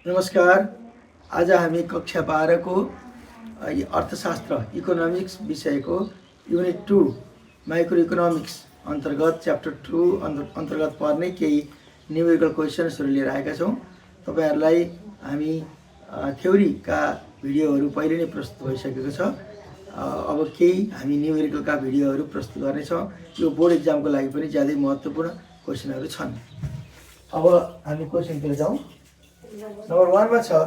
नमस्कार। आज हामी कक्षा 12 को अर्थशास्त्र इकोनोमिक्स विषय को Unit-2 माइक्रो इकोनोमिक्स अंतर्गत च्याप्टर 2 अंतर्गत पर्ने केही न्युमेरिकल क्वेशन्सहरु लिएर आएका छौं। तपाईहरुलाई हामी थ्योरीका भिडियोहरु पहिले नै प्रस्तुत भइसकेको छ। अब केही हामी न्युमेरिकलका भिडियोहरु प्रस्तुत गर्ने छौं। यो बोर्ड एक्जामको लागि पनि ज्यादै महत्त्वपूर्ण क्वेशनहरु छन्। अब हामी क्वेशनतिर जाउँ। Number 1 मा छ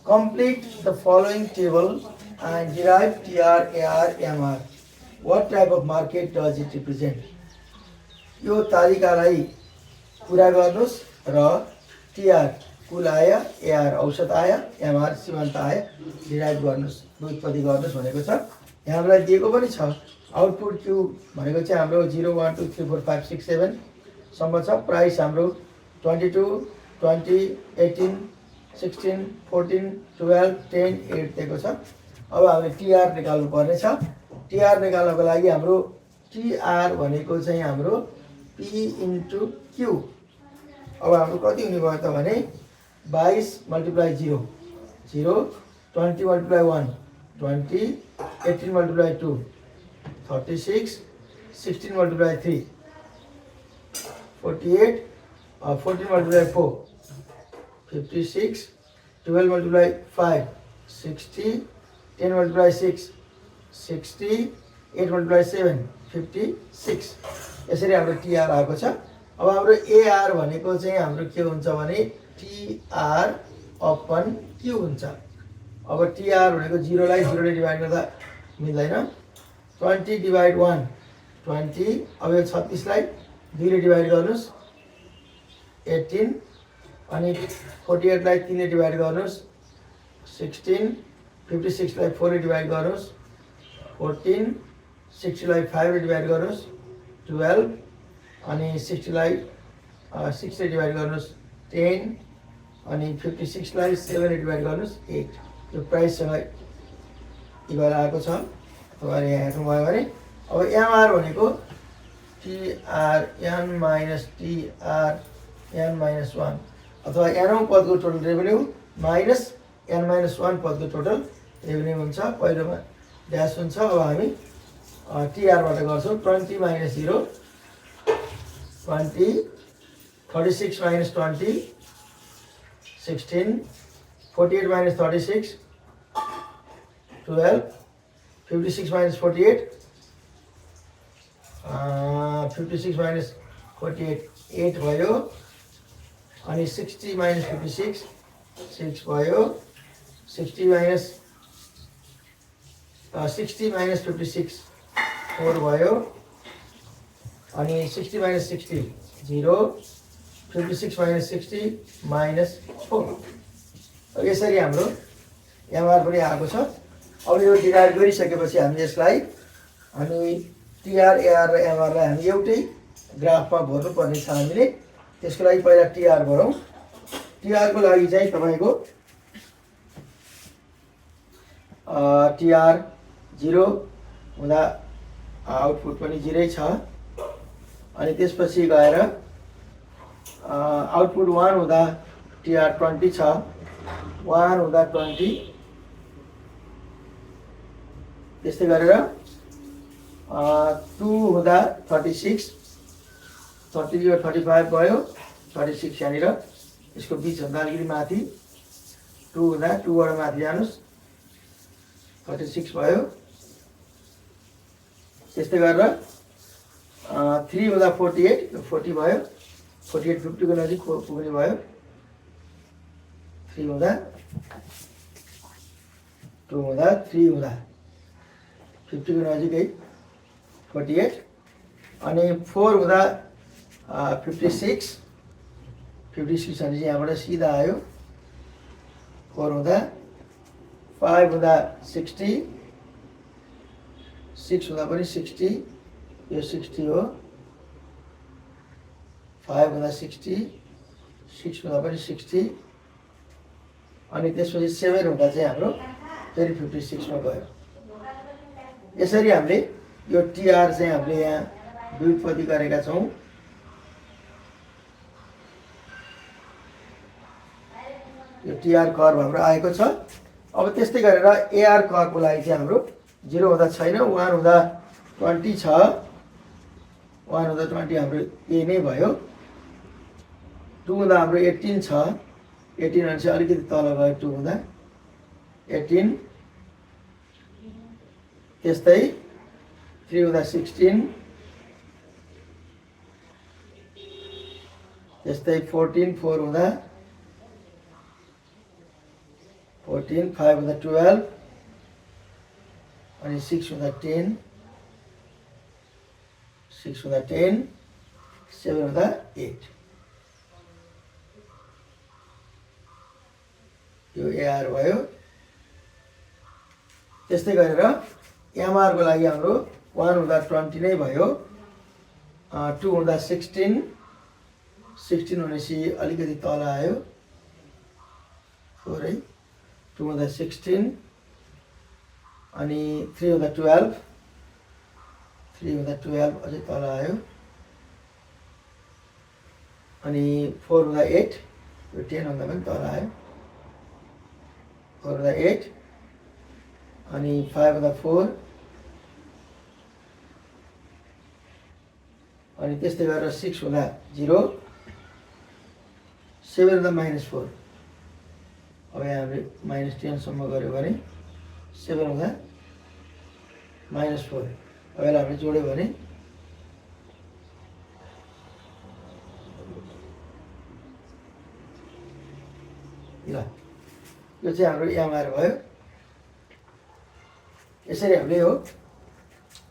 complete the following table and derive TR, AR, MR. What type of market does it represent? यो तालिकालाई पूरा गर्नुस् र TR कुल आय, AR औसत आय, MR सीमान्त आय डिराइभ गर्नुस्, व्युत्पत्ति गर्नुस् भनेको छ। यहाँ हामीलाई दिएको पनि छ। आउटपुट Q भनेको चाहिँ हाम्रो 0 1 2 3 4 5 6 7 सम्म छ। प्राइस हाम्रो 22 20 18 16 14 12 10 8 दिएको छ। अब हामीले TR निकाल्नु पर्ने छ। TR निकाल्नको लागि हाम्रो TR भनेको चाहिँ हाम्रो P into Q। अब हाम्रो कति हुने भयो त भने 22 multiply 0 0 20 multiply 1 20 18 multiply 2 36 16 multiply 3 48 14 multiply 4 56 12 multiply 5 60 10 multiply 6 60 8 multiply 7 56 यसरी हाम्रो TR आएको छ। अब हाम्रो AR भनेको चाहिँ हाम्रो के हुन्छ भने TR अपन Q हुन्छ। अब TR भनेको 0 लाई 0 ले डिवाइड गर्दा मिल्दैन। 20 डिवाइड 1 20। अब यो 36 लाई 2 ले डिवाइड गर्नुस् 18 अनि 48 लाई 3 ले डिवाइड गर्नुस् 16 56 लाई 4 ले डिवाइड गर्नुस् 14 60 लाई 5 ले डिवाइड गर्नुस् 12 अनि 60 लाई 6 ले डिवाइड गर्नुस् 10 अनि 56 लाई 7 ले डिवाइड गर्नुस् 8। यो प्राइस सँग इक्वल आएको छ। तपाईहरुले यहाँ हेर्नुभयो भने अब MR भनेको TR n minus TR n minus 1 अथवा n पदको total revenue minus n minus 1 पदको टोटल रेभेन्यू हुन्छ। पहिलोमा ड्यास हुन्छ। अब हामी TR बाट गर्छौं। 20 minus 0 20 36 minus 20 16 48 minus 36 12 56 minus 48 56 minus 48 8 भयो अनि 60 minus 56 6 भयो 60 minus 56 4 भयो अनि 60 minus 60 0 56 minus 60 minus 4। यसरी हाम्रो MR पनि आएको छ। अब यो डिराइभ गरिसकेपछि हामी यसलाई हामी TR AR र MR लाई हामी एउटै ग्राफमा भर्नु पर्ने छ। हामीले त्यसको लागि पहिला TR भरौं। TR को लागि चाहिँ तपाईको TR 0 हुँदा आउटपुट पनि 0 छ। अनि त्यसपछि गएर आउटपुट 1 हुँदा TR 20 छ। 1 हुँदा 20 त्यस्तै गरेर 2 हुँदा 36 30 यो 35 भयो 36 यहाँनिर यसको बीच भन्दा अलिकति माथि 2 हुँदा 2 बाट माथि जानुस् 36 भयो। त्यस्तै गरेर 3 हुँदा 48 यो 40 भयो 48 50 को नजिक पुग्ने भयो। 3 हुँदा 2 हुँदा 3 हुँदा 50 को नजिकै 48 अनि 4 हुँदा 56 56 अनि यहाँबाट सिधा आयो। 4 हुँदा 5 हुँदा 60 6 हुँदा पनि 60 यो 60 हो। 5 हुँदा 60 6 हुँदा पनि 60 अनि त्यसपछि 7 हुँदा चाहिँ हाम्रो फेरि 56 मा गयो। यसरी हामीले यो TR चाहिँ हामीले यहाँ व्युत्पत्ति गरेका छौं। यो टिआर कर्भ हाम्रो आएको छ। अब त्यस्तै गरेर एआर कर्भको लागि चाहिँ हाम्रो 0 हुँदा छैन, 1 हुँदा 20 छ, 1 हुँदा 20 हाम्रो ए नै भयो। 2 हुँदा हाम्रो 18 छ, 18 भनेपछि अलिकति तल गयो 2 हुँदा 18। त्यस्तै 3 हुँदा 16, त्यस्तै 14, 4 हुँदा 14, 5 हुँदा 12 अनि 6 हुँदा 10, 6 हुँदा 10, 7 हुँदा 8। यो एआर भयो। त्यस्तै गरेर एमआर को लागि हाम्रो 1 हुँदा 20 नै भयो, 2 हुँदा 16, 16 भनेपछि अलिकति तल आयो थोरै, 2 हुँदा 16 अनि 3 हुँदा 12, 3 हुँदा 12 अझै तल आयो अनि 4 हुँदा 8, यो 10 भन्दा पनि तल आयो, 4 हुँदा 8 अनि 5 हुँदा 4 अनि त्यस्तै गरेर 6 हुँदा 0, 7 हुँदा -4। अब यहाँ हामीले -10 सम्म गऱ्यो भने 7 हुँदा -4। अब यसलाई हामीले जोड्यो भने ल यो चाहिँ हाम्रो एमआर भयो। यसरी हामीले यो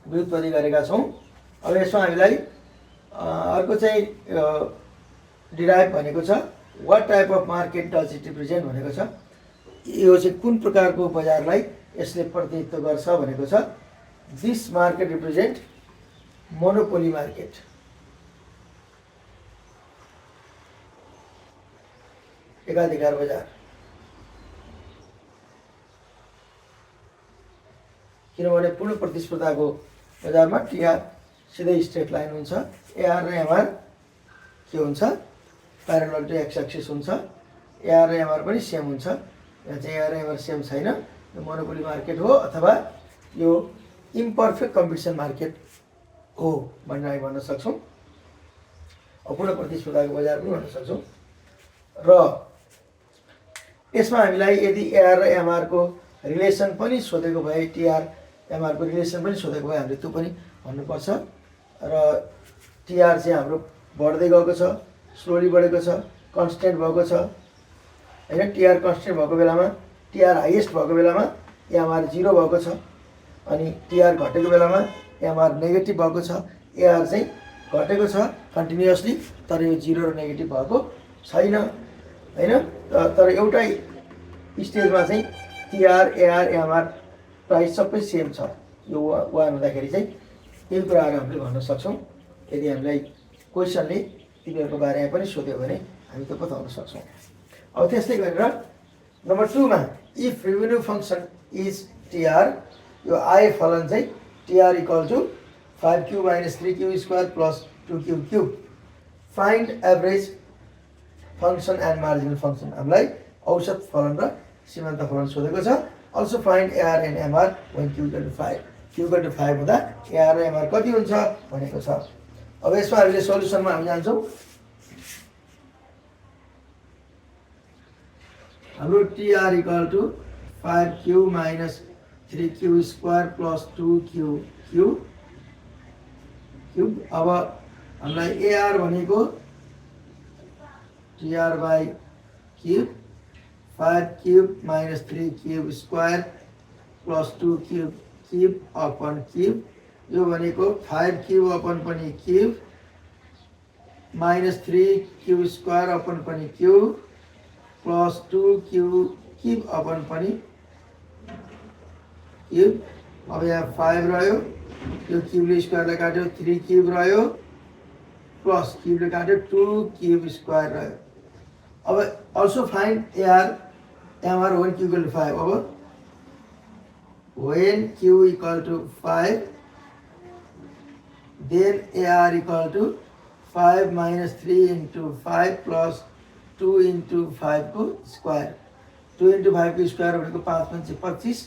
व्युत्पत्ति गरेका छौँ। अब यसमा हामीलाई अर्को चाहिँ डिराइभ भनेको छ, what type of market does it represent भनेको छ। यो चाहिँ कुन प्रकारको बजारलाई यसले प्रतिनिधित्व गर्छ भनेको छ। This market represent monopoly market. एकाधिकार बजार। किनभने पूर्ण प्रतिस्पर्धाको बजारमा टिआर सिधै स्ट्रेट लाइन हुन्छ, एआर र एमआर के हुन्छ प्यारलल टु एक्स एक्सिस हुन्छ, एआर र एमआर पनि सेम हुन्छ। यहाँ चाहिँ एआर र एमआर सेम छैन, यो मोनोपोली मार्केट हो अथवा यो इम्पर्फेक्ट कम्पिटिसन मार्केट हो भनेर हामी भन्न सक्छौँ। पूर्ण प्रतिस्पर्धाको बजार पनि भन्न सक्छौँ। र यसमा हामीलाई यदि एआर र एमआर को रिलेसन पनि सोधेको भए, टिआर एमआर को रिलेसन पनि सोधेको भए हामीले त्यो पनि भन्नुपर्छ। र टिआर चाहिँ हाम्रो बढ्दै गएको छ, स्लोली बढेको छ, कन्स्टेन्ट भएको छ हैन। टिआर कन्स्टेन्ट भएको बेलामा, टिआर हाइएस्ट भएको बेलामा एमआर 0 भएको छ अनि टिआर घटेको बेलामा एमआर नेगेटिभ भएको छ। एआर चाहिँ घटेको छ कन्टिन्युअसली, तर यो 0 र नेगेटिभ भएको छैन हैन। तर एउटै स्टेजमा चाहिँ टिआर एआर एमआर प्राइस सबै सेम छ। यो 1 हुँदाखेरि चाहिँ यही कुराहरू हामीले भन्न सक्छौँ। यदि हामीलाई क्वेसनले तिनीहरूको बारेमा पनि सोध्यो भने हामी त्यो बताउन सक्छौँ। अब त्यस्तै गरेर नम्बर 2 मा if revenue function is TR, यो आय फलन चाहिँ TR equal to 5q - 3q² + 2q³। Find average function and marginal function. हामीलाई औसत फलन र सीमान्त फलन सोधेको छ। Also find AR and MR when q = 5, q = 5 हुँदा एआर र एमआर कति हुन्छ भनेको छ। अब यसमा हामीले सोलुसनमा हामी जान्छौँ। हाम्रो TR equal to 5q - 3q² + 2q³। अब हामीलाई एआर भनेको TR by cube, 5q - 3q² + 2q³ upon cube. यो भनेको 5q अपन पनि क्युब - 3q² अपन पनि क्युब + 2q³ अपन पनि क्युब। अब यहाँ 5 रह्यो, यो क्युबले स्क्वायरलाई काट्यो, 3 रह्यो प्लस क्युबले काट्यो 2q² रह्यो। अब also find AR MR when q = 5। अब when q = 5 then AR = 5 - 3 × 5 + 2 into 5 को स्क्वायर 2 into 5 को स्क्वायर भनेको 5 पंचे 25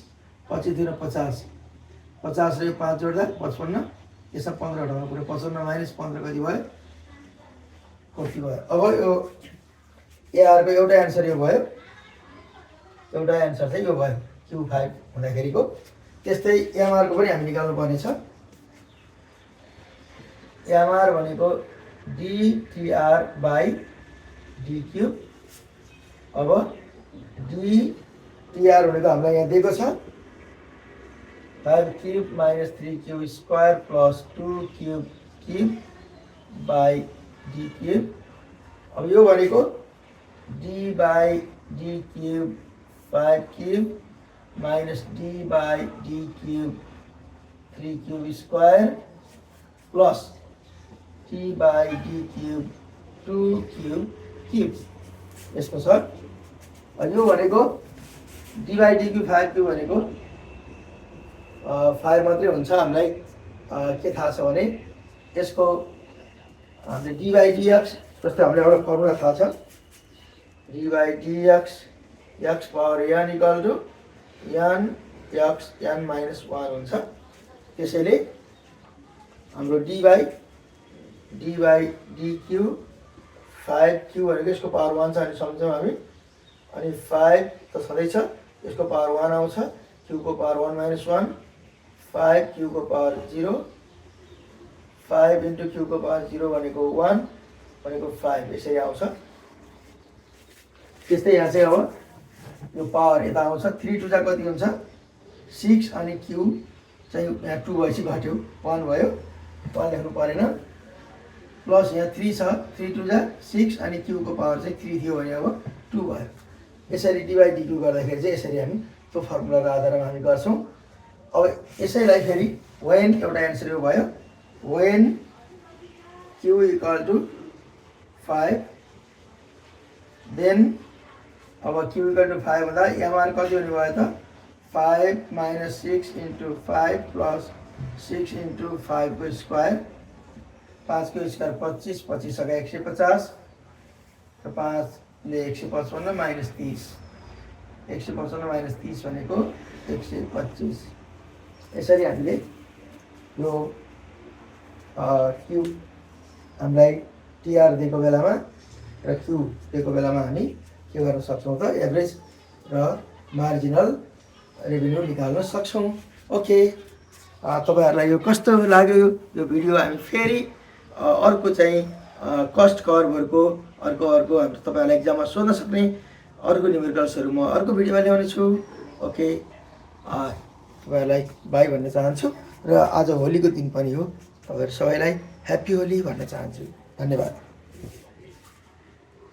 25 दुना 50 50 र 5 जोड्दा 55 यसमा 15 हटाउनु पर्यो 55 माइनस 15 कति भयो 40 भयो। अब यो एआर को एउटा आन्सर यो भयो, एउटा आन्सर चाहिँ यो भयो Q5 हुँदाखेरिको। त्यस्तै एमआर को पनि हामी निकाल्नु पर्ने छ। एमआर भनेको dTr by d क्यूब। अब dTr भनेको हामीलाई यहाँ दिएको छ 5 cube minus 3 cube square plus 2 cube cube by d cube. अब यो भनेको d by d cube 5 cube minus d by d cube 3 cube square plus t by d cube 2 cube cube यसको छ। यो भनेको d by d cube 5 cube भनेको 5 मात्रै हुन्छ। हामीलाई के थाहा छ भने यसको हामीले d by dx जस्तै हामीलाई एउटा फर्मुला थाहा छ d by dx x power n equal to n x n minus 1 हुन्छ। त्यसैले हाम्रो d by d cube 5 cube भनेको यसको पावर 1 छ अनि सम्झौँ हामी। अनि 5 त सधैँ छ, यसको पावर 1 आउँछ, क्यूब को पावर 1 minus 1, 5 क्यूब को पावर 0, 5 into क्यूब को पावर 0 भनेको 1 भनेको 5 यसरी आउँछ। त्यस्तै यहाँ चाहिँ अब यो पावर यता आउँछ 3 टू जा कति हुन्छ 6 अनि क्यूब चाहिँ यहाँ 2 भएपछि घट्यो 1 भयो 1 लेख्नु परेन। प्लस यहाँ 3 छ 3 टू जा 6 अनि क्यूब को पावर चाहिँ 3 थियो भने अब 2 भयो। यसरी डिभाइड डिक्यू गर्दाखेरि चाहिँ यसरी हामी त्यो फर्मुलाको आधारमा हामी गर्छौँ। अब यसैलाई फेरि when एउटा एन्सर यो भयो when q equal to 5 then अब q equal to 5 हुँदा mr कति हुने भयो त 5 minus 6 into 5 plus 6 into 5 को स्क्वायर 5 को स्क्वायर 25 25 सका 150 र 5 ले 155 minus 30 155 minus 30 भनेको 125। यसरी हामीले यो क्यू हामीलाई टीआर दिएको बेलामा र क्यू दिएको बेलामा हामी के गर्न सक्छौं त एभरेज र मार्जिनल रेभिन्यू निकाल्न सक्छौं। ओके, तपाईहरुलाई यो कस्तो लाग्यो यो भिडियो? हामी फेरि अर्को चाहिँ कस्ट कर्भहरुको अर्को हामी तपाईहरुलाई एक्जाममा सोध्न सक्ने अर्को न्युमेरिकल्सहरु म अर्को भिडियोमा ल्याउने छु। ओके, तपाईहरुलाई बाइ भन्न चाहन्छु र आज होलीको दिन पनि हो, तपाईहरु सबैलाई ह्यापी होली भन्न चाहन्छु। धन्यवाद।